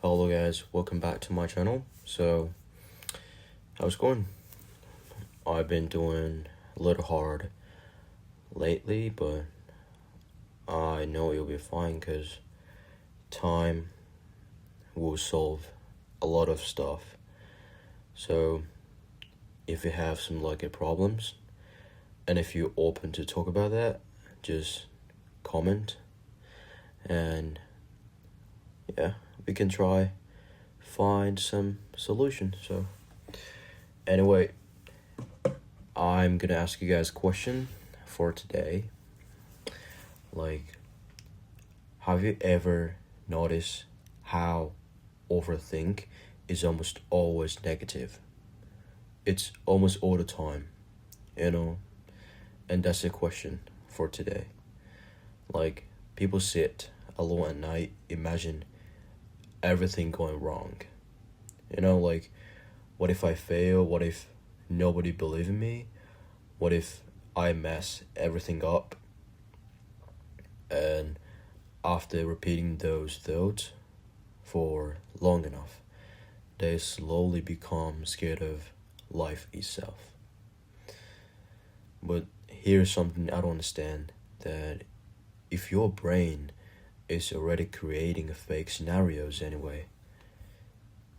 Hello guys, welcome back to my channel. So, how's it going? I've been doing a little hard lately, but I know you'll be fine because time will solve a lot of stuff. So, if you have some problems, and if you're open to talk about that, just comment, and yeah, we can try find some solution. So, anyway, I'm gonna ask you guys a question for today. Have you ever noticed how overthink is almost always negative? It's almost all the time, you know? And that's the question for today. People sit alone at night, imagine everything going wrong. What if I fail? What if nobody believes in me? What if I mess everything up? And after repeating those thoughts for long enough, they slowly become scared of life itself. But here's something I don't understand, that if your brain is already creating fake scenarios anyway,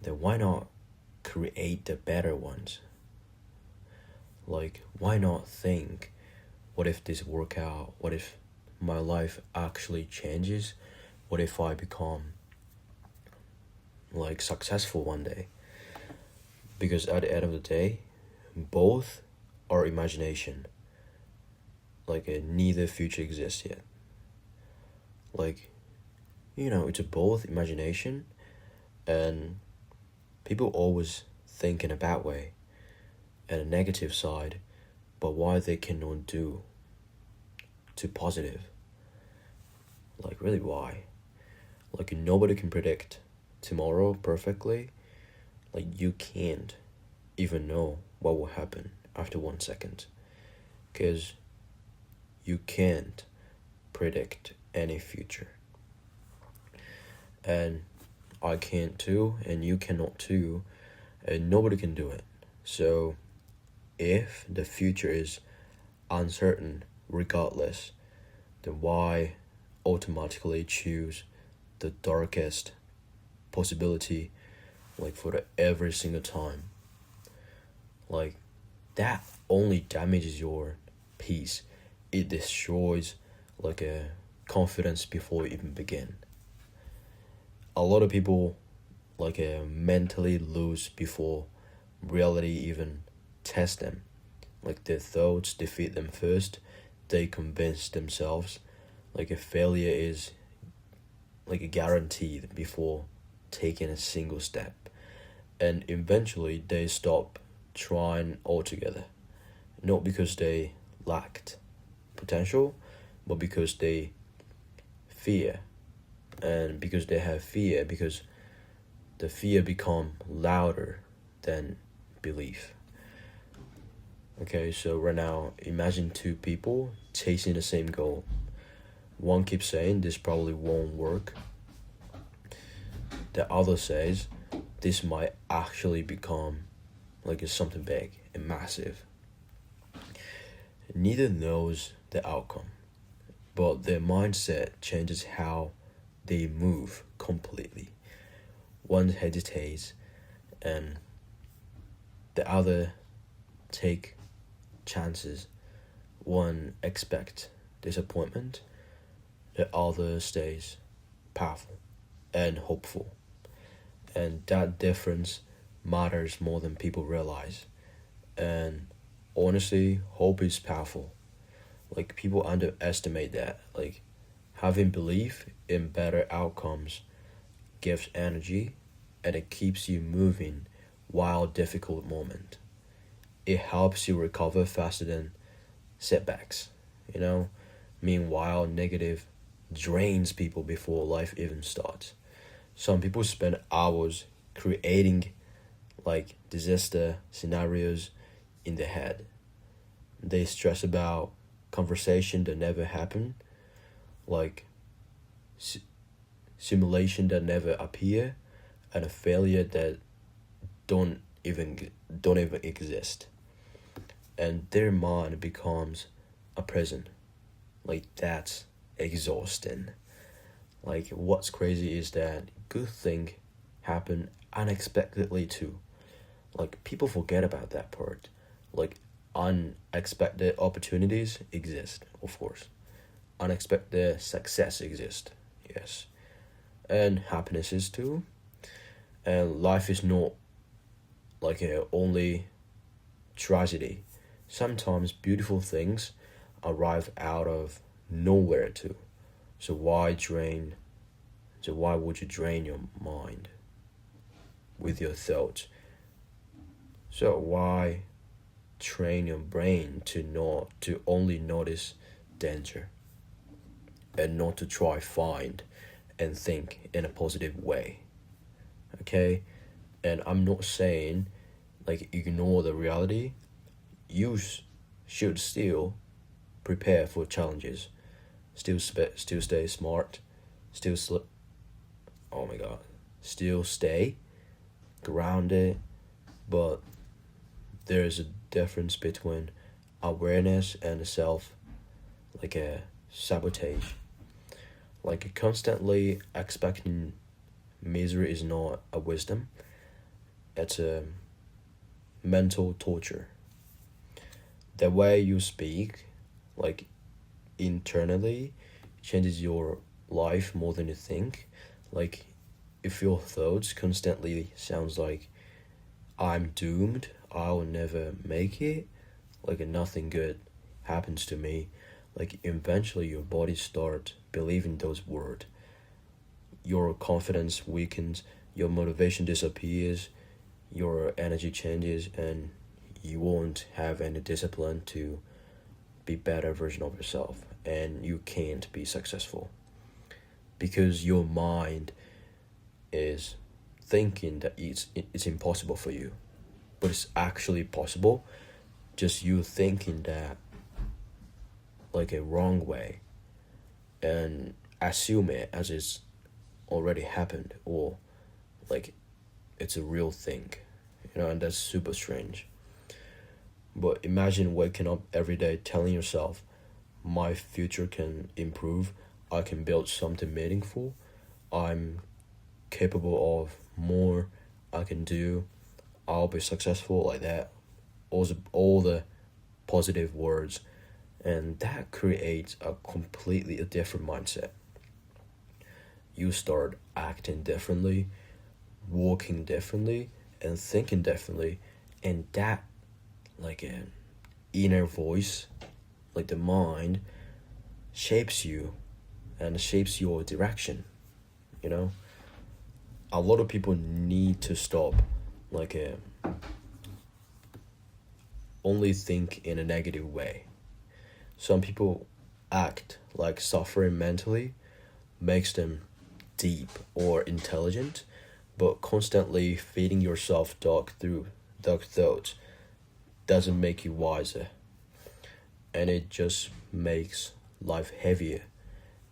then why not create the better ones? Why not think, what if this work out? What if my life actually changes? What if I become successful one day? Because at the end of the day, both are imagination. Neither future exists yet. It's both imagination, and people always think in a bad way and a negative side, but why they cannot do to positive? Really, why? Nobody can predict tomorrow perfectly. You can't even know what will happen after 1 second, because you can't predict any future. And I can't too, and you cannot too, and nobody can do it. So if the future is uncertain regardless, then why automatically choose the darkest possibility for every single time? That only damages your peace. It destroys a confidence before you even begin. A lot of people mentally lose before reality even tests them. Their thoughts defeat them first. They convince themselves a failure is a guaranteed before taking a single step, and eventually they stop trying altogether, not because they lacked potential, but because they fear. And because they have fear, because the fear become louder than belief. Okay, so right now, imagine two people chasing the same goal. One keeps saying this probably won't work. The other says this might actually become something big and massive. Neither knows the outcome, but their mindset changes how they move completely. One hesitates and the other take chances. One expects disappointment, the other stays powerful and hopeful. And that difference matters more than people realize. And honestly, hope is powerful. People underestimate that. Having belief in better outcomes gives energy, and it keeps you moving while difficult moment. It helps you recover faster than setbacks, you know? Meanwhile, negative drains people before life even starts. Some people spend hours creating disaster scenarios in their head. They stress about conversation that never happen, like simulation that never appear, and a failure that don't don't even exist, and their mind becomes a prison. Like, that's exhausting. Like, what's crazy is that good thing happen unexpectedly too. Like, people forget about that part. Like, unexpected opportunities exist, of course. Unexpected success exists, yes. And happiness is too. And life is not like a only tragedy. Sometimes beautiful things arrive out of nowhere too. So why drain so why would you drain your mind with your thoughts? So why train your brain to only notice danger and not to try find and think in a positive way? Okay? And I'm not saying like ignore the reality. You should still prepare for challenges, still stay smart, still oh my god, still stay grounded, but there's a difference between awareness and self, like a sabotage. Like constantly expecting misery is not a wisdom, it's a mental torture. The way you speak, like internally, changes your life more than you think. Like, if your thoughts constantly sounds like I'm doomed, I'll never make it, like nothing good happens to me, like eventually your body starts believing those words. Your confidence weakens, your motivation disappears, your energy changes, and you won't have any discipline to be better version of yourself, and you can't be successful because your mind is thinking that it's impossible for you, but it's actually possible, just you thinking that like a wrong way and assume it as it's already happened, or like it's a real thing, and that's super strange. But imagine waking up every day telling yourself, my future can improve, I can build something meaningful, I'm capable of more, I can do, I'll be successful, like that. All the positive words, and that creates a completely a different mindset. You start acting differently, walking differently, and thinking differently, and that like an inner voice, like the mind, shapes you and shapes your direction. You know, a lot of people need to stop, like only think in a negative way. Some people act like suffering mentally makes them deep or intelligent, but constantly feeding yourself dark thoughts doesn't make you wiser, and it just makes life heavier.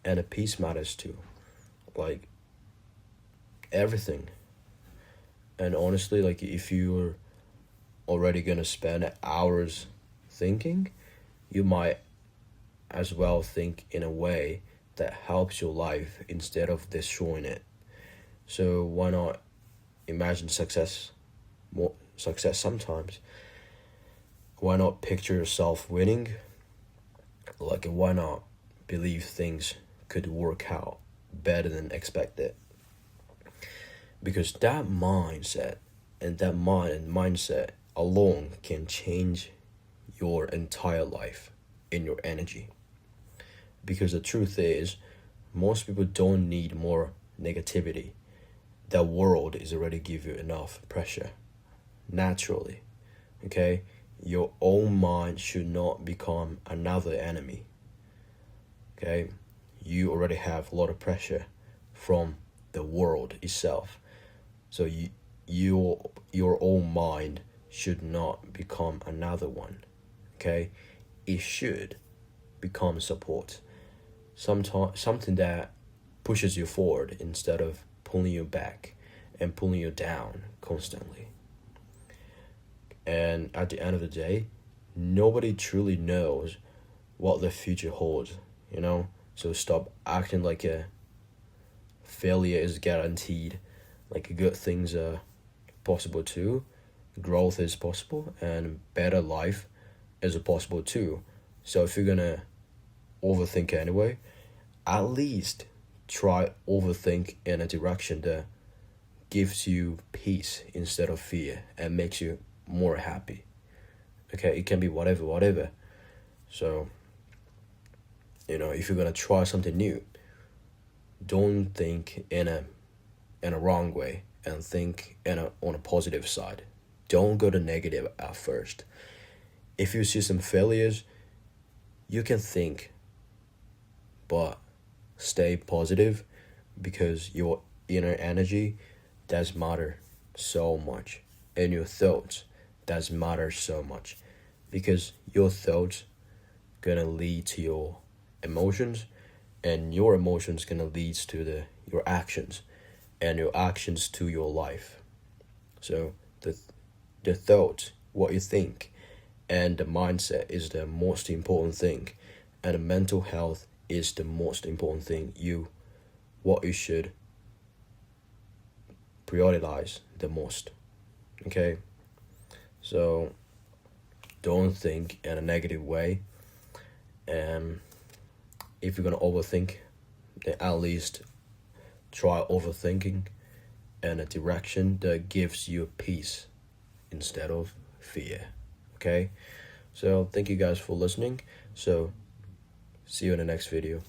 And a peace matters too, like everything. And honestly, like if you're already gonna spend hours thinking, you might as well think in a way that helps your life instead of destroying it. So why not imagine success sometimes? Why not picture yourself winning? Like, why not believe things could work out better than expected? Because that mindset and that mind and mindset alone can change your entire life in your energy. Because the truth is, most people don't need more negativity. The world is already give you enough pressure naturally. Okay, your own mind should not become another enemy. Okay, you already have a lot of pressure from the world itself, so your own mind should not become another one. Okay, it should become support, something that pushes you forward instead of pulling you back. and pulling you down constantly. And at the end of the day, nobody truly knows what the future holds, you know? So stop acting like a failure is guaranteed, like good things are possible too, growth is possible, and better life is possible too. So if you're gonna overthink anyway, at least try overthink in a direction that gives you peace instead of fear and makes you more happy. Okay, it can be whatever. So, if you're gonna try something new, don't think in a wrong way and think on a positive side. Don't go to negative at first. If you see some failures, you can think, but stay positive, because your inner energy does matter so much, and your thoughts does matter so much, because your thoughts gonna lead to your emotions, and your emotions gonna lead to your actions, and your actions to your life. So the thoughts, what you think, and the mindset is the most important thing, and the mental health is the most important thing. What you should prioritize the most. Okay, so don't think in a negative way, and if you're gonna overthink, then at least try overthinking in a direction that gives you peace instead of fear. Okay, so thank you guys for listening. So see you in the next video.